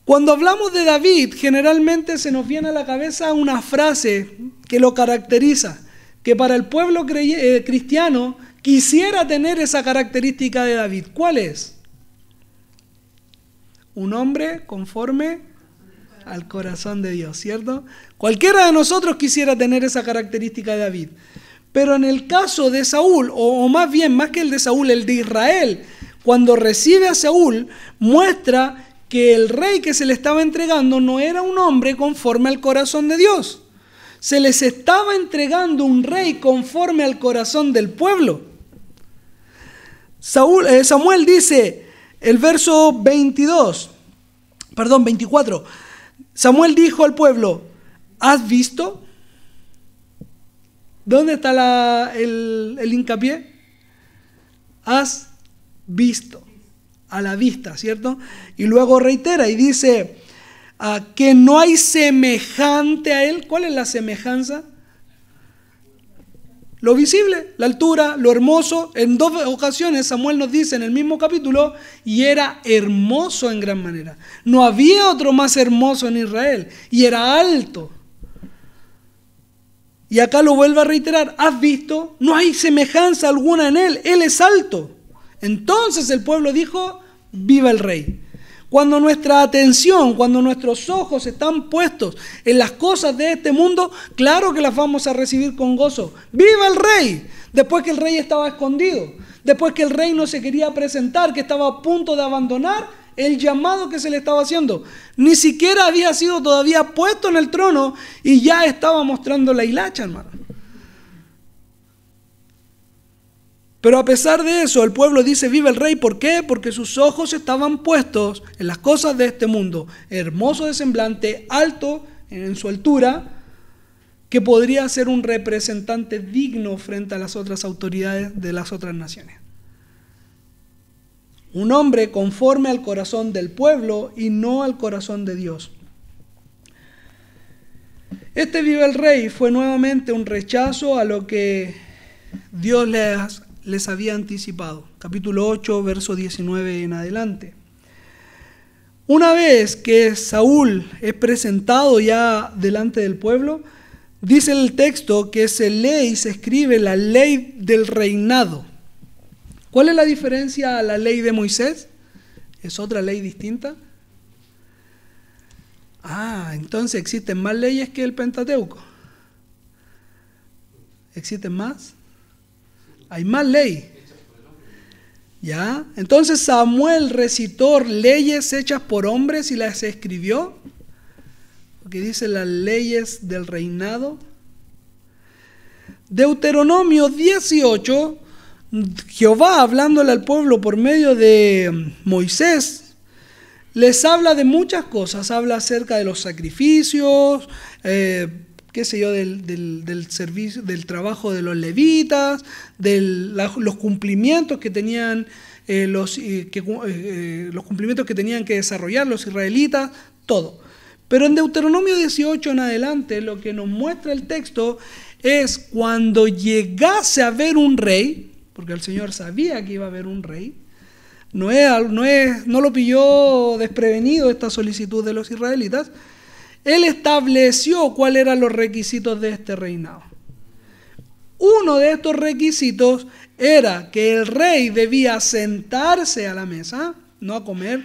Cuando hablamos de David, generalmente se nos viene a la cabeza una frase que lo caracteriza, que para el pueblo cristiano quisiera tener esa característica de David. ¿Cuál es? Un hombre conforme al corazón de Dios, ¿cierto? Cualquiera de nosotros quisiera tener esa característica de David. Pero en el caso de Saúl, o más bien, más que el de Saúl, el de Israel, cuando recibe a Saúl, muestra que el rey que se le estaba entregando no era un hombre conforme al corazón de Dios. Se les estaba entregando un rey conforme al corazón del pueblo. Samuel dice, el verso 24, Samuel dijo al pueblo: ¿has visto? ¿Dónde está el hincapié? Has visto, a la vista, ¿cierto? Y luego reitera y dice que no hay semejante a él. ¿Cuál es la semejanza? Lo visible, la altura, lo hermoso. En 2 ocasiones Samuel nos dice en el mismo capítulo: y era hermoso en gran manera. No había otro más hermoso en Israel, y era alto. Y acá lo vuelve a reiterar: ¿has visto? No hay semejanza alguna en él, él es alto. Entonces el pueblo dijo: ¡viva el rey! Cuando nuestra atención, cuando nuestros ojos están puestos en las cosas de este mundo, claro que las vamos a recibir con gozo. ¡Viva el rey! Después que el rey estaba escondido, después que el rey no se quería presentar, que estaba a punto de abandonar el llamado que se le estaba haciendo. Ni siquiera había sido todavía puesto en el trono y ya estaba mostrando la hilacha, hermano. Pero a pesar de eso, el pueblo dice: viva el rey. ¿Por qué? Porque sus ojos estaban puestos en las cosas de este mundo. Hermoso de semblante, alto en su altura, que podría ser un representante digno frente a las otras autoridades de las otras naciones. Un hombre conforme al corazón del pueblo y no al corazón de Dios. Este viva el rey fue nuevamente un rechazo a lo que Dios les había anticipado. Capítulo 8, verso 19 en adelante. Una vez que Saúl es presentado ya delante del pueblo, dice el texto que se lee y se escribe la ley del reinado. ¿Cuál es la diferencia a la ley de Moisés? ¿Es otra ley distinta? Entonces existen más leyes que el Pentateuco. ¿Existen más? Hay más ley. ¿Ya? Entonces Samuel recitó leyes hechas por hombres y las escribió. Porque dice las leyes del reinado. Deuteronomio 18, Jehová hablándole al pueblo por medio de Moisés, les habla de muchas cosas. Habla acerca de los sacrificios, qué sé yo, del servicio, del trabajo de los levitas, los cumplimientos que tenían los cumplimientos que tenían que desarrollar los israelitas, todo. Pero en Deuteronomio 18 en adelante, lo que nos muestra el texto es cuando llegase a haber un rey, porque el Señor sabía que iba a haber un rey. No lo pilló desprevenido esta solicitud de los israelitas. Él estableció cuáles eran los requisitos de este reinado. Uno de estos requisitos era que el rey debía sentarse a la mesa, no comer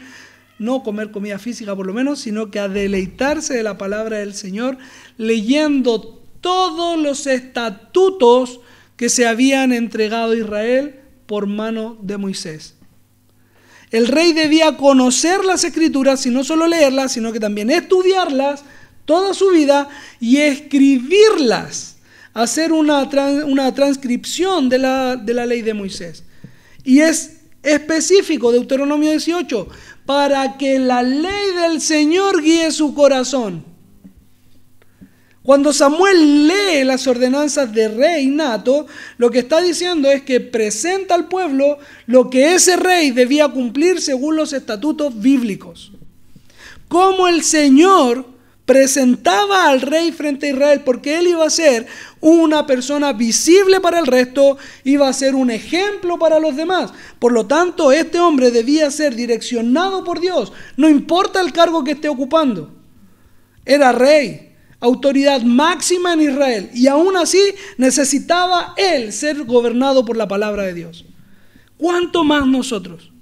comida física por lo menos, sino que a deleitarse de la palabra del Señor, leyendo todos los estatutos que se habían entregado a Israel por mano de Moisés. El rey debía conocer las Escrituras y no solo leerlas, sino que también estudiarlas toda su vida y escribirlas, hacer una transcripción de la ley de Moisés. Y es específico, Deuteronomio 18, para que la ley del Señor guíe su corazón. Cuando Samuel lee las ordenanzas de rey nato, lo que está diciendo es que presenta al pueblo lo que ese rey debía cumplir según los estatutos bíblicos. Como el Señor presentaba al rey frente a Israel, porque él iba a ser una persona visible para el resto, iba a ser un ejemplo para los demás. Por lo tanto, este hombre debía ser direccionado por Dios, no importa el cargo que esté ocupando. Era rey, autoridad máxima en Israel, y aún así necesitaba él ser gobernado por la palabra de Dios. ¿Cuánto más nosotros?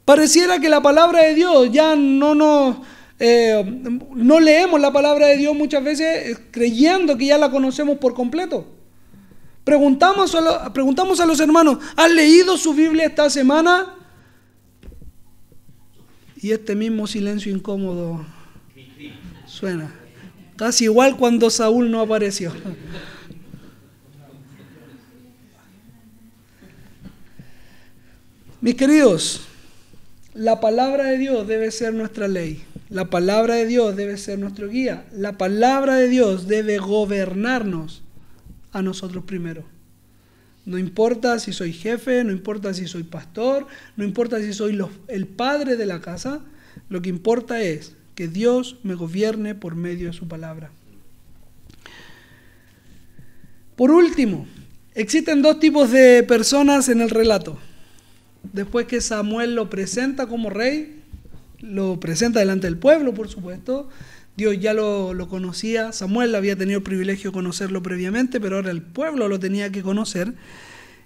Pareciera que la palabra de Dios ya no leemos la palabra de Dios muchas veces creyendo que ya la conocemos por completo. Preguntamos a los hermanos, ¿has leído su Biblia esta semana? Y este mismo silencio incómodo suena. Casi igual cuando Saúl no apareció. Mis queridos, la palabra de Dios debe ser nuestra ley. La palabra de Dios debe ser nuestro guía. La palabra de Dios debe gobernarnos a nosotros primero. No importa si soy jefe, no importa si soy pastor, no importa si soy el padre de la casa. Lo que importa es que Dios me gobierne por medio de su palabra. Por último, existen dos tipos de personas en el relato. Después que Samuel lo presenta como rey, lo presenta delante del pueblo, por supuesto. Dios ya lo conocía, Samuel había tenido el privilegio de conocerlo previamente, pero ahora el pueblo lo tenía que conocer.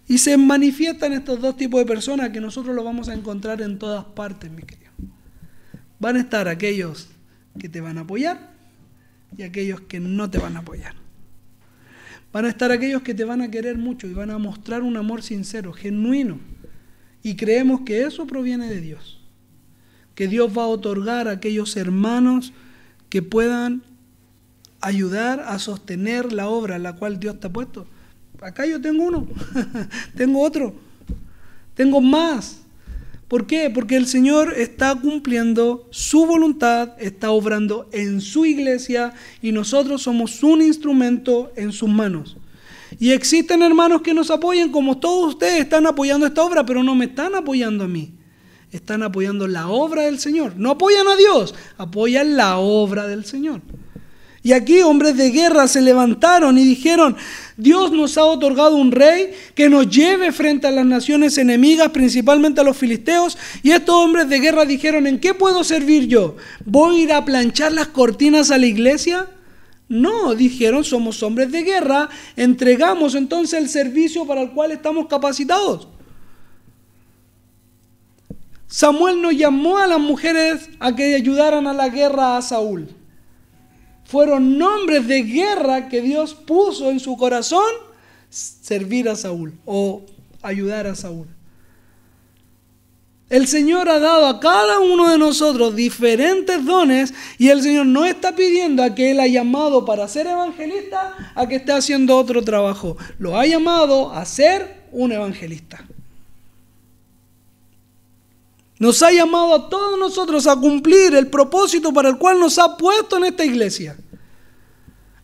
Y se manifiestan estos dos tipos de personas que nosotros los vamos a encontrar en todas partes, mis queridos. Van a estar aquellos que te van a apoyar y aquellos que no te van a apoyar. Van a estar aquellos que te van a querer mucho y van a mostrar un amor sincero, genuino. Y creemos que eso proviene de Dios. Que Dios va a otorgar a aquellos hermanos que puedan ayudar a sostener la obra en la cual Dios te ha puesto. Acá yo tengo uno, tengo otro, tengo más. ¿Por qué? Porque el Señor está cumpliendo su voluntad, está obrando en su iglesia y nosotros somos un instrumento en sus manos. Y existen hermanos que nos apoyan, como todos ustedes están apoyando esta obra, pero no me están apoyando a mí. Están apoyando la obra del Señor. No apoyan a Dios, apoyan la obra del Señor. Y aquí hombres de guerra se levantaron y dijeron, Dios nos ha otorgado un rey que nos lleve frente a las naciones enemigas, principalmente a los filisteos. Y estos hombres de guerra dijeron, ¿en qué puedo servir yo? ¿Voy a ir a planchar las cortinas a la iglesia? No, dijeron, somos hombres de guerra, entregamos entonces el servicio para el cual estamos capacitados. Samuel no llamó a las mujeres a que ayudaran a la guerra a Saúl. Fueron hombres de guerra que Dios puso en su corazón servir a Saúl o ayudar a Saúl. El Señor ha dado a cada uno de nosotros diferentes dones y el Señor no está pidiendo a que Él ha llamado para ser evangelista a que esté haciendo otro trabajo. Lo ha llamado a ser un evangelista. Nos ha llamado a todos nosotros a cumplir el propósito para el cual nos ha puesto en esta iglesia.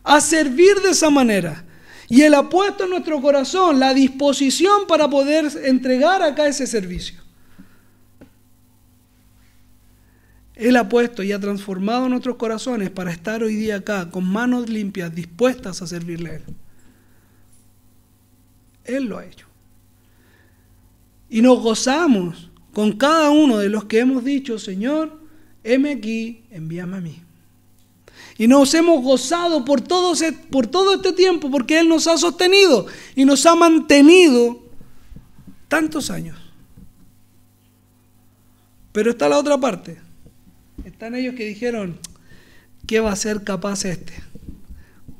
A servir de esa manera. Y Él ha puesto en nuestro corazón la disposición para poder entregar acá ese servicio. Él ha puesto y ha transformado nuestros corazones para estar hoy día acá con manos limpias, dispuestas a servirle a Él. Él lo ha hecho. Y nos gozamos con cada uno de los que hemos dicho, Señor, heme aquí, envíame a mí. Y nos hemos gozado por todo este tiempo, porque Él nos ha sostenido y nos ha mantenido tantos años. Pero está la otra parte. Están ellos que dijeron, ¿qué va a ser capaz este?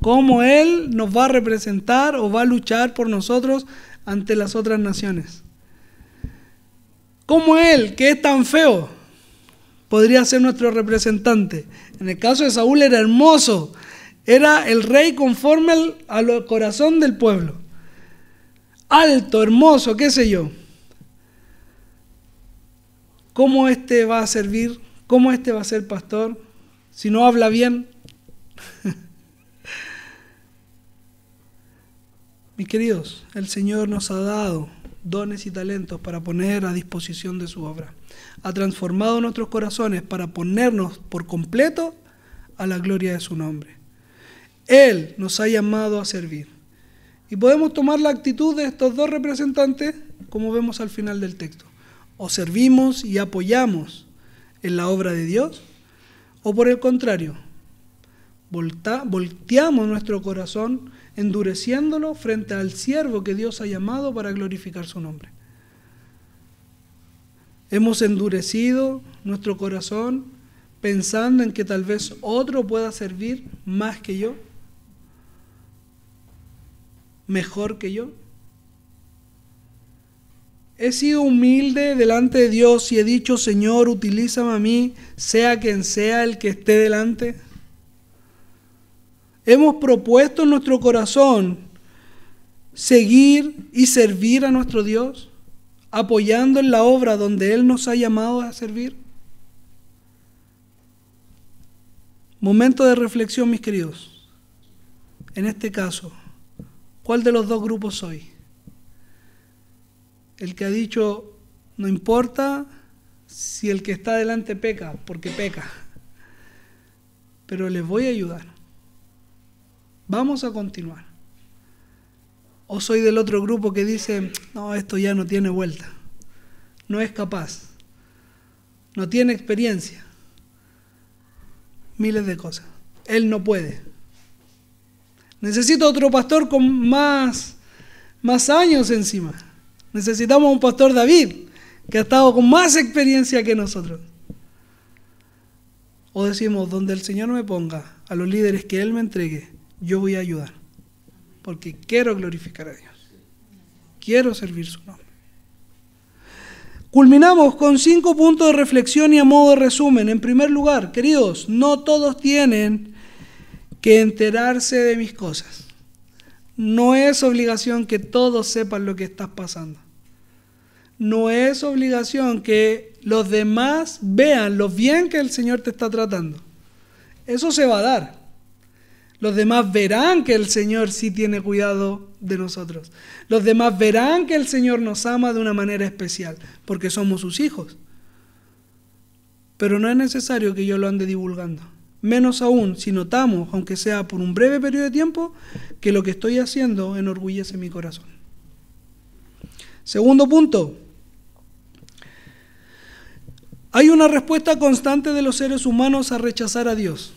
¿Cómo Él nos va a representar o va a luchar por nosotros ante las otras naciones? ¿Cómo Él, que es tan feo, podría ser nuestro representante? En el caso de Saúl era hermoso, era el rey conforme al corazón del pueblo. Alto, hermoso, qué sé yo. ¿Cómo este va a servir? ¿Cómo este va a ser pastor? Si no habla bien. Mis queridos, el Señor nos ha dado dones y talentos para poner a disposición de su obra. Ha transformado nuestros corazones para ponernos por completo a la gloria de su nombre. Él nos ha llamado a servir. Y podemos tomar la actitud de estos dos representantes, como vemos al final del texto. O servimos y apoyamos en la obra de Dios, o por el contrario, volteamos nuestro corazón endureciéndolo frente al siervo que Dios ha llamado para glorificar su nombre. Hemos endurecido nuestro corazón pensando en que tal vez otro pueda servir más que yo, mejor que yo. He sido humilde delante de Dios y he dicho, Señor, utilízame a mí, sea quien sea el que esté delante. Hemos propuesto en nuestro corazón seguir y servir a nuestro Dios, apoyando en la obra donde Él nos ha llamado a servir. Momento de reflexión, mis queridos. En este caso, ¿cuál de los dos grupos soy? El que ha dicho, no importa si el que está delante peca, porque peca, pero les voy a ayudar. Vamos a continuar. O soy del otro grupo que dice, no, esto ya no tiene vuelta, no es capaz, no tiene experiencia, miles de cosas, él no puede. Necesito otro pastor con más años encima. Necesitamos un pastor David, que ha estado con más experiencia que nosotros. O decimos, donde el Señor me ponga, a los líderes que Él me entregue, yo voy a ayudar. Porque quiero glorificar a Dios. Quiero servir su nombre. Culminamos con 5 puntos de reflexión y a modo de resumen. En primer lugar, queridos, no todos tienen que enterarse de mis cosas. No es obligación que todos sepan lo que estás pasando. No es obligación que los demás vean lo bien que el Señor te está tratando. Eso se va a dar. Los demás verán que el Señor sí tiene cuidado de nosotros. Los demás verán que el Señor nos ama de una manera especial, porque somos sus hijos. Pero no es necesario que yo lo ande divulgando. Menos aún si notamos, aunque sea por un breve periodo de tiempo, que lo que estoy haciendo enorgullece mi corazón. Segundo punto. Hay una respuesta constante de los seres humanos a rechazar a Dios,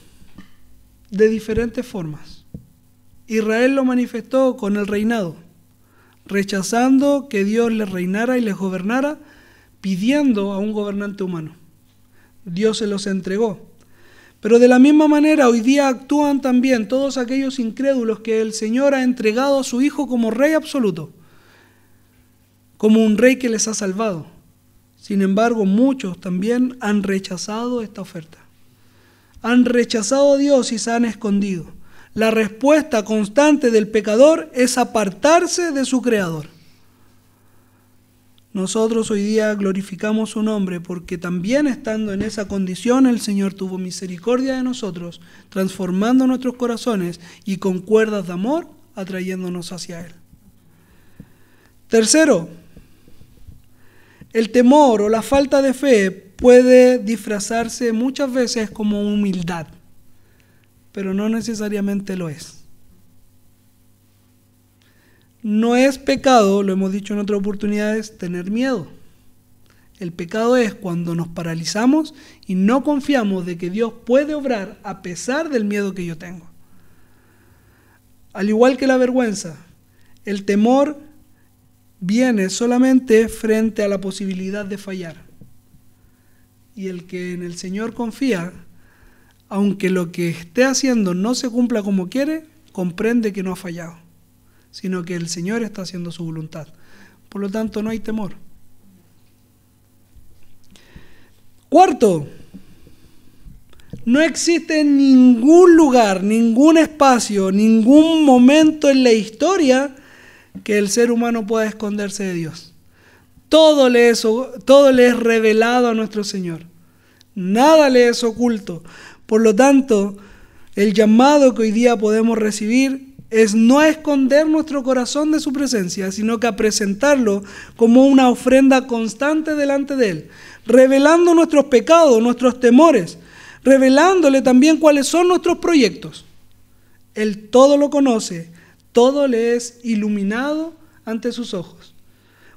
de diferentes formas. Israel lo manifestó con el reinado, rechazando que Dios les reinara y les gobernara, pidiendo a un gobernante humano. Dios se los entregó. Pero de la misma manera hoy día actúan también todos aquellos incrédulos que el Señor ha entregado a su Hijo como Rey absoluto, como un Rey que les ha salvado. Sin embargo, muchos también han rechazado esta oferta. Han rechazado a Dios y se han escondido. La respuesta constante del pecador es apartarse de su Creador. Nosotros hoy día glorificamos su nombre porque también estando en esa condición el Señor tuvo misericordia de nosotros, transformando nuestros corazones y con cuerdas de amor atrayéndonos hacia Él. Tercero, el temor o la falta de fe puede disfrazarse muchas veces como humildad, pero no necesariamente lo es. No es pecado, lo hemos dicho en otras oportunidades, tener miedo. El pecado es cuando nos paralizamos y no confiamos de que Dios puede obrar a pesar del miedo que yo tengo. Al igual que la vergüenza, el temor viene solamente frente a la posibilidad de fallar. Y el que en el Señor confía, aunque lo que esté haciendo no se cumpla como quiere, comprende que no ha fallado, sino que el Señor está haciendo su voluntad. Por lo tanto, no hay temor. Cuarto, no existe ningún lugar, ningún espacio, ningún momento en la historia que el ser humano pueda esconderse de Dios. Todo le es revelado a nuestro Señor. Nada le es oculto. Por lo tanto, el llamado que hoy día podemos recibir es no a esconder nuestro corazón de su presencia, sino que a presentarlo como una ofrenda constante delante de Él, revelando nuestros pecados, nuestros temores, revelándole también cuáles son nuestros proyectos. Él todo lo conoce, todo le es iluminado ante sus ojos.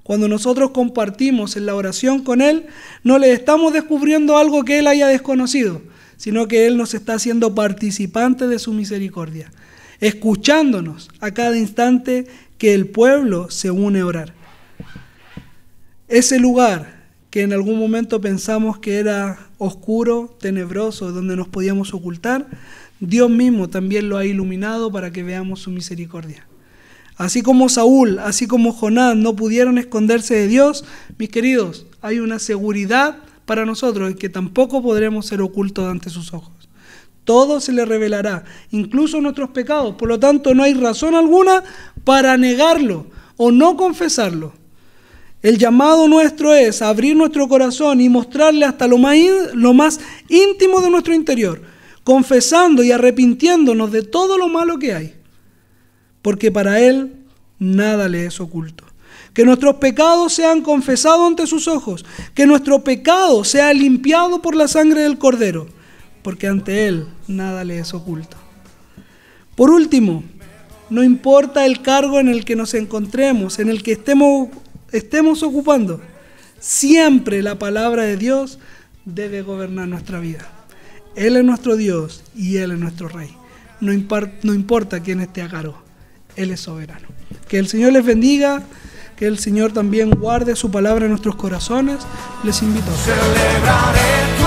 Cuando nosotros compartimos en la oración con Él, no le estamos descubriendo algo que Él haya desconocido, sino que Él nos está haciendo participantes de su misericordia, escuchándonos a cada instante que el pueblo se une a orar. Ese lugar que en algún momento pensamos que era oscuro, tenebroso, donde nos podíamos ocultar, Dios mismo también lo ha iluminado para que veamos su misericordia. Así como Saúl, así como Jonás no pudieron esconderse de Dios, mis queridos, hay una seguridad para nosotros en que tampoco podremos ser ocultos ante sus ojos. Todo se le revelará, incluso nuestros pecados. Por lo tanto, no hay razón alguna para negarlo o no confesarlo. El llamado nuestro es abrir nuestro corazón y mostrarle hasta lo más íntimo de nuestro interior, confesando y arrepintiéndonos de todo lo malo que hay. Porque para Él nada le es oculto. Que nuestros pecados sean confesados ante sus ojos, que nuestro pecado sea limpiado por la sangre del Cordero, porque ante Él nada le es oculto. Por último, no importa el cargo en el que nos encontremos, en el que estemos ocupando, siempre la palabra de Dios debe gobernar nuestra vida. Él es nuestro Dios y Él es nuestro Rey. No importa quién esté a cargo, Él es soberano. Que el Señor les bendiga, que el Señor también guarde su palabra en nuestros corazones. Les invito a